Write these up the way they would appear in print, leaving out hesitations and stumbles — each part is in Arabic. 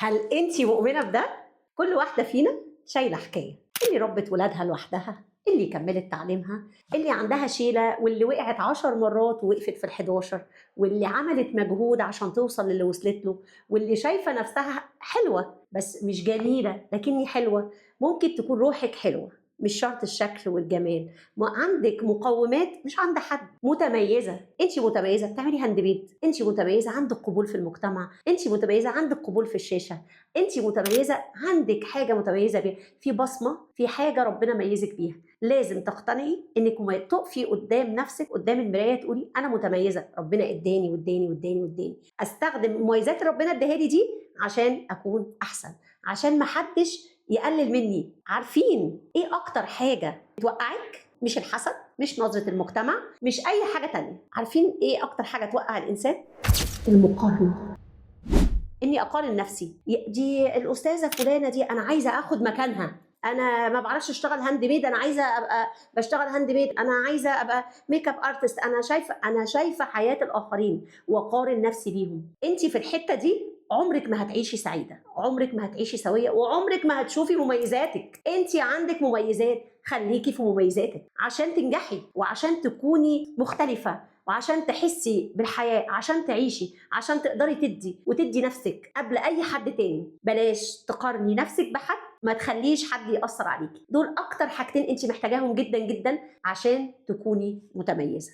هل انت مؤمنه بده؟ كل واحده فينا شايله حكايه، اللي ربت ولادها لوحدها، اللي كملت تعليمها، اللي عندها شيله، واللي وقعت 10 مرات ووقفت في ال11، واللي عملت مجهود عشان توصل للي وصلت له، واللي شايفه نفسها حلوه بس مش جميله لكني حلوه. ممكن تكون روحك حلوه، مش شرط الشكل والجمال. ما عندك مقومات مش عند حد. متميزه، انت متميزه بتعملي هاند ميد، انت متميزه عندك قبول في المجتمع، انت متميزه عندك قبول في الشاشه، انت متميزه عندك حاجه متميزه بيها، في بصمه، في حاجه ربنا ميزك بيها. لازم تقتنعي انك تقفي قدام نفسك قدام المرايه تقولي انا متميزه، ربنا اداني واداني واداني واداني، استخدم مميزات ربنا اداها لي دي عشان اكون احسن، عشان محدش يقلل مني. عارفين ايه اكتر حاجه توقعك؟ مش الحسد، مش نظره المجتمع، مش اي حاجه تانية. عارفين ايه اكتر حاجه توقع الانسان؟ المقارنه. اني اقارن نفسي، دي الاستاذه فلانه دي انا عايزه اخد مكانها، انا ما بعرفش اشتغل هاند ميد انا عايزه ابقى بشتغل هاند ميد، انا عايزه ابقى ميك اب ارتست، انا شايفه حياه الاخرين واقارن نفسي بيهم. انت في الحته دي عمرك ما هتعيشي سعيده، عمرك ما هتعيشي سويه، وعمرك ما هتشوفي مميزاتك. انت عندك مميزات، خليكي في مميزاتك عشان تنجحي وعشان تكوني مختلفه وعشان تحسي بالحياة، عشان تعيشي، عشان تقدري تدي نفسك قبل أي حد تاني. بلاش تقارني نفسك بحد، ما تخليش حد يأثر عليكي. دول أكتر حاجتين أنت محتاجاهم جدا جدا عشان تكوني متميزة.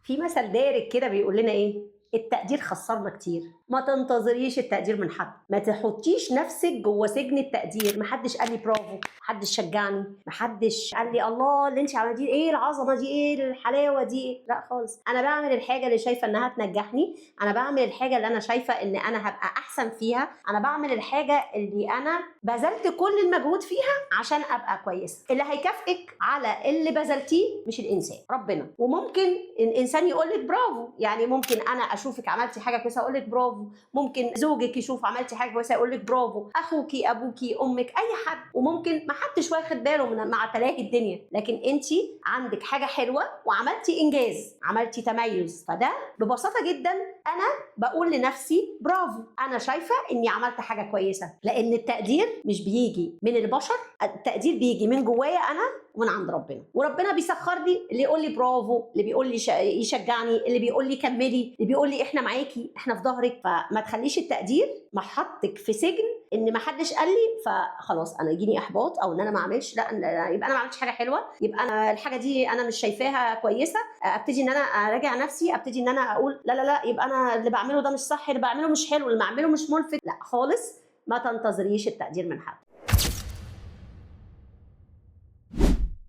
في مثل دارج كده بيقول لنا ايه؟ التقدير خسرنا كتير. ما تنتظريش التقدير من حد، ما تحطيش نفسك جوه سجن التقدير. محدش قال لي برافو، محدش شجعني، محدش قال لي الله اللي انت عملتيه ايه العظمه دي، ايه الحلاوه دي، لا خالص. انا بعمل الحاجه اللي شايفه انها تنجحني، انا بعمل الحاجه اللي انا شايفه ان انا هبقى احسن فيها، انا بعمل الحاجه اللي انا بذلت كل المجهود فيها عشان ابقى كويسه. اللي هيكافئك على اللي بذلتيه مش الانسان، ربنا. وممكن الانسان يقول لك برافو، يعني ممكن انا اشوفك عملتي حاجه كويسه اقول لك برافو، ممكن زوجك يشوف عملتي حاجه كويسه يقول لك برافو، اخوكي، ابوكي، امك، اي حد. وممكن ما حدش واخد باله مع تلاهي الدنيا، لكن انت عندك حاجه حلوه وعملتي انجاز، عملتي تميز، فده ببساطه جدا انا بقول لنفسي برافو، انا شايفه اني عملت حاجه كويسه. لان التقدير مش بيجي من البشر، التقدير بيجي من جوايا انا ومن عند ربنا. وربنا بيسخر لي اللي يقول لي برافو، اللي بيقول لي يشجعني، اللي بيقول لي كملي، اللي بيقول لي احنا معاكي، احنا في ظهرك. فما تخليش التقدير محطك في سجن ان ما حدش قال لي فخلاص انا يجيني احباط، او ان انا ما اعملش، لا يبقى انا ما عملتش حاجه حلوه، يبقى انا الحاجه دي انا مش شايفاها كويسه. ابتدي ان انا اراجع نفسي، ابتدي ان انا اقول لا لا لا، يبقى انا اللي بعمله ده مش صح، اللي بعمله مش حلو، اللي بعمله مش ملفت. لا خالص، ما تنتظريش التقدير من حد.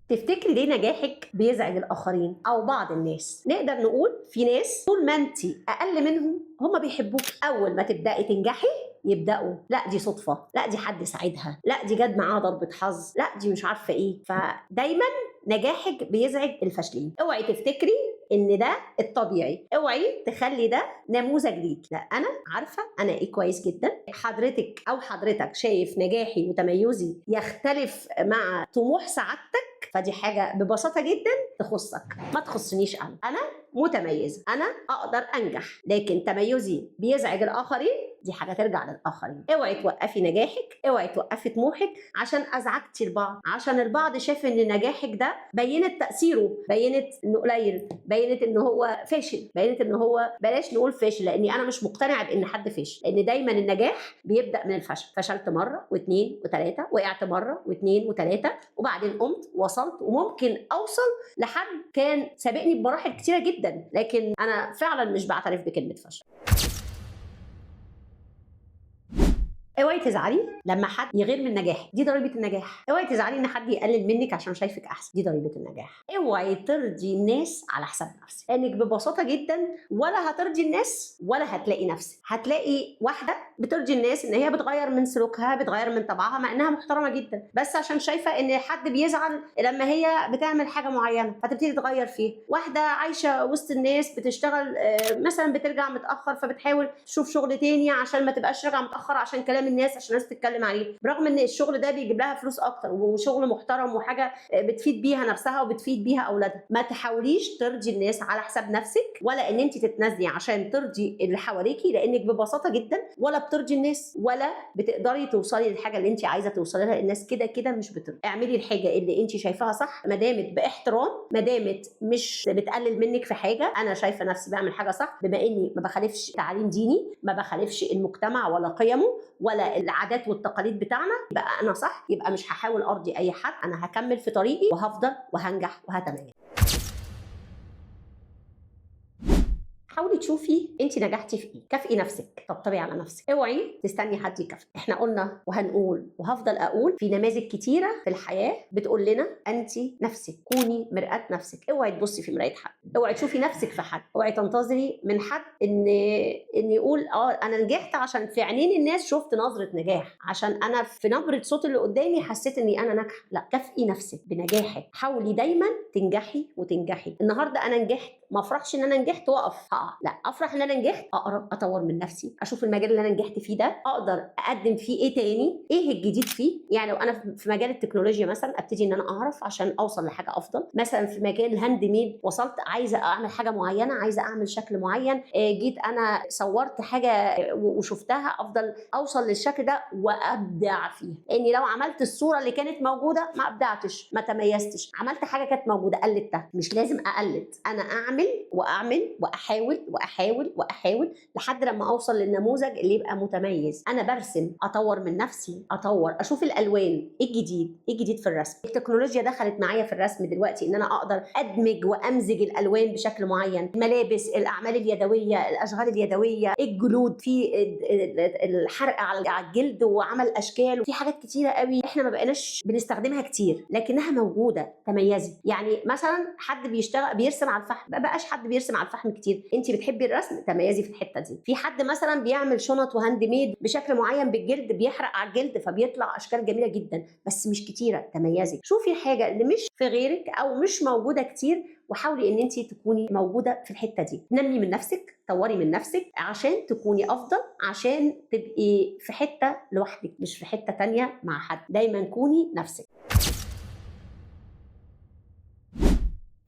تفتكري ليه نجاحك بيزعج الاخرين او بعض الناس؟ نقدر نقول في ناس طول ما انت اقل منهم هم بيحبوك. اول ما تبداي تنجحي يبداوا لا دي صدفه، لا دي حد ساعدها، لا دي جت معاها ضربه حظ، لا دي مش عارفه ايه. فدايما نجاحك بيزعج الفاشلين. اوعي تفتكري ان ده الطبيعي، اوعي تخلي ده نموذج ليك. لا، انا عارفه انا ايه كويس جدا. حضرتك او حضرتك شايف نجاحي وتميزي يختلف مع طموح سعادتك، فدي حاجه ببساطه جدا تخصك، ما تخصنيش. انا متميزه، انا اقدر انجح، لكن تميزي بيزعج الاخرين، دي حاجه ترجع للاخرين. اوعي توقفي نجاحك، اوعي توقفي طموحك عشان ازعجتي البعض، عشان البعض شاف ان نجاحك ده بينت تاثيره، بينت انه قليل، بينت ان هو فاشل، بينت ان هو بلاش نقول فاشل لاني انا مش مقتنعه بان حد فاشل، لان دايما النجاح بيبدا من الفشل. فشلت مره واثنين وثلاثه، وقعت مره واثنين وثلاثه، وبعدين قمت وصلت، وممكن اوصل لحد كان سابقني بمراحل كتيره جدا، لكن انا فعلا مش بعترف بكلمه فشل. اوعي تزعلي لما حد يغير من نجاحك، دي ضريبه النجاح. اوعي تزعلي ان حد يقلل منك عشان شايفك احسن، دي ضريبه النجاح. اوعي ترضي الناس على حساب نفسك، لانك ببساطه جدا ولا هترضي الناس ولا هتلاقي نفسك. هتلاقي واحده بترضي الناس ان هي بتغير من سلوكها، بتغير من طبعها، مع انها محترمه جدا، بس عشان شايفه ان حد بيزعل لما هي بتعمل حاجه معينه فتبتدي تغير فيه. واحده عايشه وسط الناس بتشتغل مثلا بترجع متاخر، فبتحاول تشوف شغل تاني عشان ما تبقاش راجعه متاخر عشان كلام قدام الناس عشان الناس تتكلم عليه، برغم ان الشغل ده بيجيب لها فلوس اكتر وشغل محترم وحاجه بتفيد بيها نفسها وبتفيد بيها اولادها. ما تحاوليش ترضي الناس على حساب نفسك، ولا ان انت تتنازلي عشان ترضي اللي حواليكي، لانك ببساطه جدا ولا بترضي الناس ولا بتقدري توصلي للحاجه اللي انت عايزه توصلي لها. الناس كده كده مش بترضي. اعملي الحاجه اللي انت شايفاها صح، ما دامت باحترام، ما دامت مش بتقلل منك في حاجه. انا شايفه نفسي بعمل حاجه صح بما اني ما بخالفش تعاليم ديني، ما بخالفش المجتمع ولا قيمه ولا العادات والتقاليد بتاعنا، يبقى انا صح، يبقى مش هحاول ارضي اي حد، انا هكمل في طريقي وهفضل وهنجح وهتميز. حاولي تشوفي انت نجحتي في ايه، كافئي نفسك، طبطبي على نفسك، اوعي تستني حد يكافئك. احنا قلنا وهنقول وهفضل اقول في نماذج كتيره في الحياه بتقول لنا انت نفسك، كوني مرآة نفسك، اوعي تبصي في مرايه حد، اوعي تشوفي نفسك في حد، اوعي تنتظري من حد ان يقول انا نجحت عشان في عينين الناس شفت نظره نجاح، عشان انا في نبره صوت اللي قدامي حسيت اني انا ناجحه. لا، كافئي نفسك بنجاحك، حاولي دايما تنجحي وتنجحي. النهارده انا نجحت، ما افرحش ان انا نجحت واقف، لا، افرح ان انا نجحت، اقرا اطور من نفسي، اشوف المجال اللي انا نجحت فيه ده اقدر اقدم فيه ايه تاني، ايه الجديد فيه. يعني لو انا في مجال التكنولوجيا مثلا، ابتدي ان انا اعرف عشان اوصل لحاجه افضل. مثلا في مجال الهاند ميد، وصلت عايزه اعمل حاجه معينه، عايزه اعمل شكل معين، جيت انا صورت حاجه وشفتها، افضل اوصل للشكل ده وابدع فيه. لاني لو عملت الصوره اللي كانت موجوده ما ابدعتش، ما تميزتش، عملت حاجه كانت موجوده قلدتها. مش لازم اقلد، انا اعمل واعمل واحاول واحاول واحاول لحد لما اوصل للنموذج اللي يبقى متميز. انا برسم، اطور من نفسي، اشوف الالوان، ايه الجديد، ايه الجديد في الرسم. التكنولوجيا دخلت معايا في الرسم دلوقتي، ان انا اقدر ادمج وامزج الالوان بشكل معين. الملابس، الاعمال اليدويه، الاشغال اليدويه، الجلود، في الحرق على الجلد وعمل اشكال، وفي حاجات كتيره قوي احنا ما بقيناش بنستخدمها كتير لكنها موجوده. تميزي. يعني مثلا حد بيرسم على الفحم، ما بقاش حد بيرسم على الفحم كتير، انت بتحبي الرسم، تميزي في الحته دي. في حد مثلا بيعمل شنط وهاند ميد بشكل معين بالجلد، بيحرق على الجلد فبيطلع اشكال جميله جدا، بس مش كتيره. تميزي، شوفي الحاجه اللي مش في غيرك او مش موجوده كتير، وحاولي ان انت تكوني موجوده في الحته دي. نمي من نفسك، طوري من نفسك عشان تكوني افضل، عشان تبقي في حته لوحدك مش في حته تانية مع حد. دايما كوني نفسك.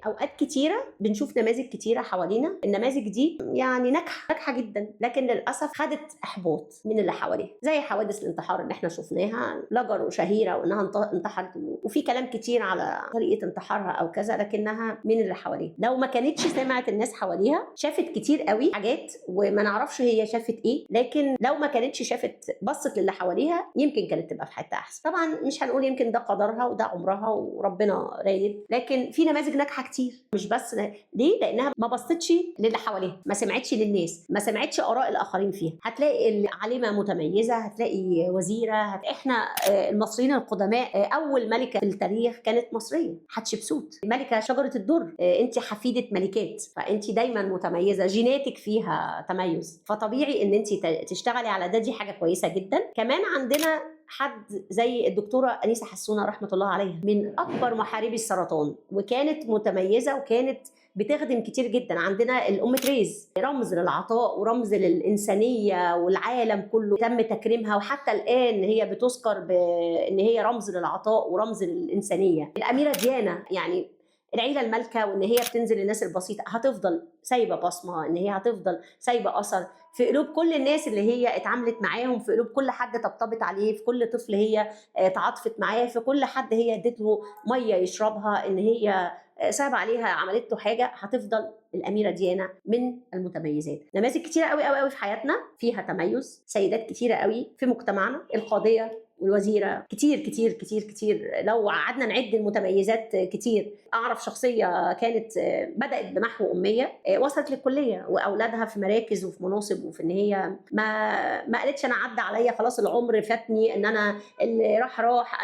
اوقات كتيره بنشوف نماذج كتيره حوالينا، النماذج دي يعني ناجحه جدا، لكن للاسف خدت احباط من اللي حواليها، زي حوادث الانتحار اللي احنا شفناها، لجر وشهيره وانها انتحرت، وفي كلام كتير على طريقه انتحارها او كذا، لكنها من اللي حواليها. لو ما كانتش سمعت الناس حواليها، شافت كتير قوي حاجات وما نعرفش هي شافت ايه، لكن لو ما كانتش شافت، بصت للي حواليها، يمكن كانت تبقى في حته احسن. طبعا مش هنقول يمكن ده قدرها وده عمرها وربنا رايد، لكن في نماذج ناجحه كتير. مش بس ليه؟ لانها ما بصتش للي حواليها، ما سمعتش للناس، ما سمعتش اراء الاخرين فيها. هتلاقي العالمه متميزه، هتلاقي وزيره. احنا المصريين القدماء، اول ملكه في التاريخ كانت مصريه، حتشبسوت، ملكه شجره الدر. انت حفيده ملكات، فانت دايما متميزه، جيناتك فيها تميز، فطبيعي ان انت تشتغلي على ده. دي حاجه كويسه جدا. كمان عندنا حد زي الدكتوره انيسه حسونه رحمه الله عليها، من اكبر محاربي السرطان، وكانت متميزه وكانت بتخدم كتير جدا. عندنا الام تريز، رمز للعطاء ورمز للانسانيه، والعالم كله تم تكريمها، وحتى الان هي بتذكر بان هي رمز للعطاء ورمز للانسانيه. الاميره ديانا، يعني العيله المالكه، وان هي بتنزل للناس البسيطه، هتفضل سايبه بصمه، ان هي هتفضل سايبه اثر في قلوب كل الناس اللي هي اتعاملت معاهم، في قلوب كل حد طبطبت عليه، في كل طفل هي تعاطفت معاه، في كل حد هي ادته ميه يشربها، ان هي صعب عليها عملت له حاجه. هتفضل الاميره ديانا من المتميزات. نماذج كتيره قوي قوي قوي في حياتنا فيها تميز، سيدات كتيره قوي في مجتمعنا، القاضيه والوزيره، كتير كتير كتير كتير. لو قعدنا نعد المتميزات كتير. اعرف شخصيه كانت بدات بمحو اميه، وصلت للكليه، واولادها في مراكز وفي مناصب، وفي ان هي ما قالتش انا عدى عليا خلاص العمر فاتني، ان انا اللي راح،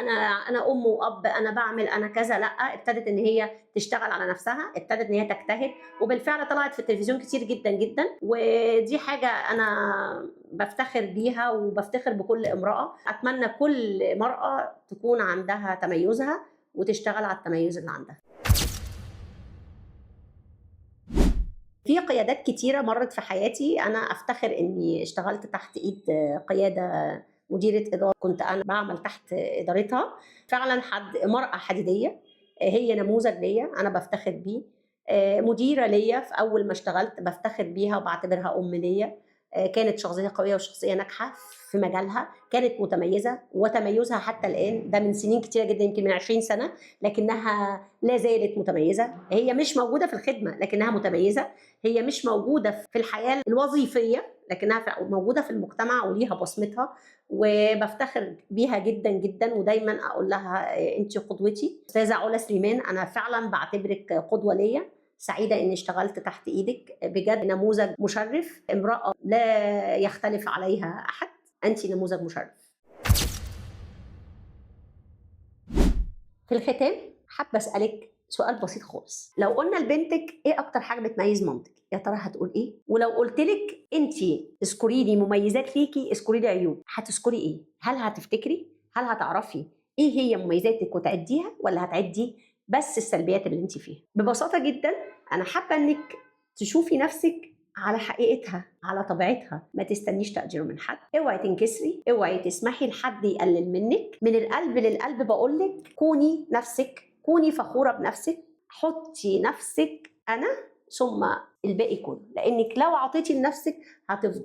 انا ام واب، انا بعمل انا كذا. لا، ابتدت ان هي تشتغل على نفسها، ابتدت ان هي تجتهد، وبالفعل طلعت في التلفزيون كتير جدا جدا. ودي حاجه انا بفتخر بيها وبفتخر بكل امراه. اتمنى كل مرأة تكون عندها تميزها وتشتغل على التميز اللي عندها. في قيادات كتيرة مرت في حياتي، أنا أفتخر إني اشتغلت تحت إيد قيادة مديرة إدارة كنت أنا بعمل تحت إدارتها، فعلا مرأة حديدية، هي نموذج ليا أنا بفتخر بيه. مديرة ليا في أول ما اشتغلت بفتخر بيها وبعتبرها أم ليا. كانت شخصية قوية وشخصية ناجحة في مجالها، كانت متميزة، وتميزها حتى الآن ده من سنين كتيرة جدا، يمكن من 20 سنة، لكنها لا زالت متميزة. هي مش موجودة في الخدمة لكنها متميزة، هي مش موجودة في الحياة الوظيفية لكنها موجودة في المجتمع وليها بصمتها، وبفتخر بيها جدا جدا. ودايما أقول لها أنت قدوتي. أستاذة علا سليمان، أنا فعلا بعتبرك قدوة ليا، سعيدة إني اشتغلت تحت إيدك، بجد نموذج مشرف، امرأة لا يختلف عليها أحد، أنت نموذج مشرف. في الختام حابة أسألك سؤال بسيط خالص، لو قلنا لبنتك إيه أكتر حاجة بتميز مامتك، يا ترى هتقول إيه؟ ولو قلت لك أنت اذكري لي مميزات ليكي، اذكري لي عيوب، هتذكري إيه؟ هل هتفتكري؟ هل هتعرفي إيه هي مميزاتك وتعديها، ولا هتعدي بس السلبيات اللي أنت فيها؟ ببساطة جدا أنا حابة إنك تشوفي نفسك على حقيقتها، على طبيعتها، ما تستنيش تقدير من حد، اوعي تنكسري، اوعي تسمحي لحد يقلل منك. من القلب للقلب بقولك كوني نفسك، كوني فخورة بنفسك، حطي نفسك أنا ثم الباقي كله، لأنك لو عطيتي لنفسك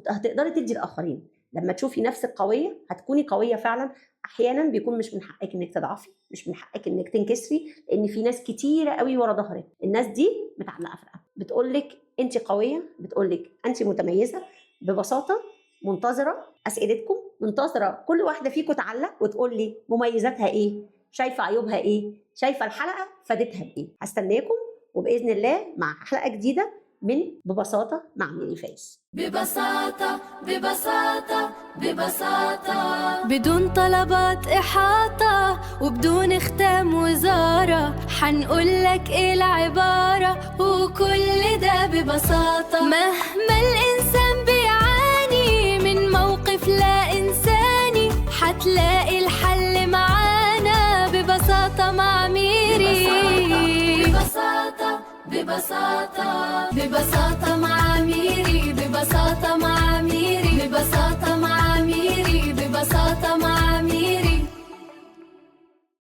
هتقدري تدي الآخرين. لما تشوفي نفسك قوية هتكوني قوية فعلا. أحيانا بيكون مش من حقك إنك تضعفي، مش من حقك إنك تنكسري، لأن في ناس كتيرة قوي ورا ظهرك، الناس دي متعلقة في القلب، بتقولك أنت قوية، بتقولك أنت متميزة. ببساطة منتظرة أسئلتكم، منتظرة كل واحدة فيكم تعلق وتقول لي مميزاتها إيه، شايفة عيوبها إيه، شايفة الحلقة فادتها بإيه. هستناكم وبإذن الله مع حلقة جديدة من ببساطة مع ميري فايز. ببساطة ببساطة ببساطة، بدون طلبات إحاطة وبدون ختام وزارة، حنقولك إيه العبارة وكل ده ببساطة. مهما الإنسان بيعاني من موقف لا إنساني، حتلاقي الحل معانا ببساطة مع ميري. ببساطة ببساطة ببساطة مع ميري، ببساطة مع ميري.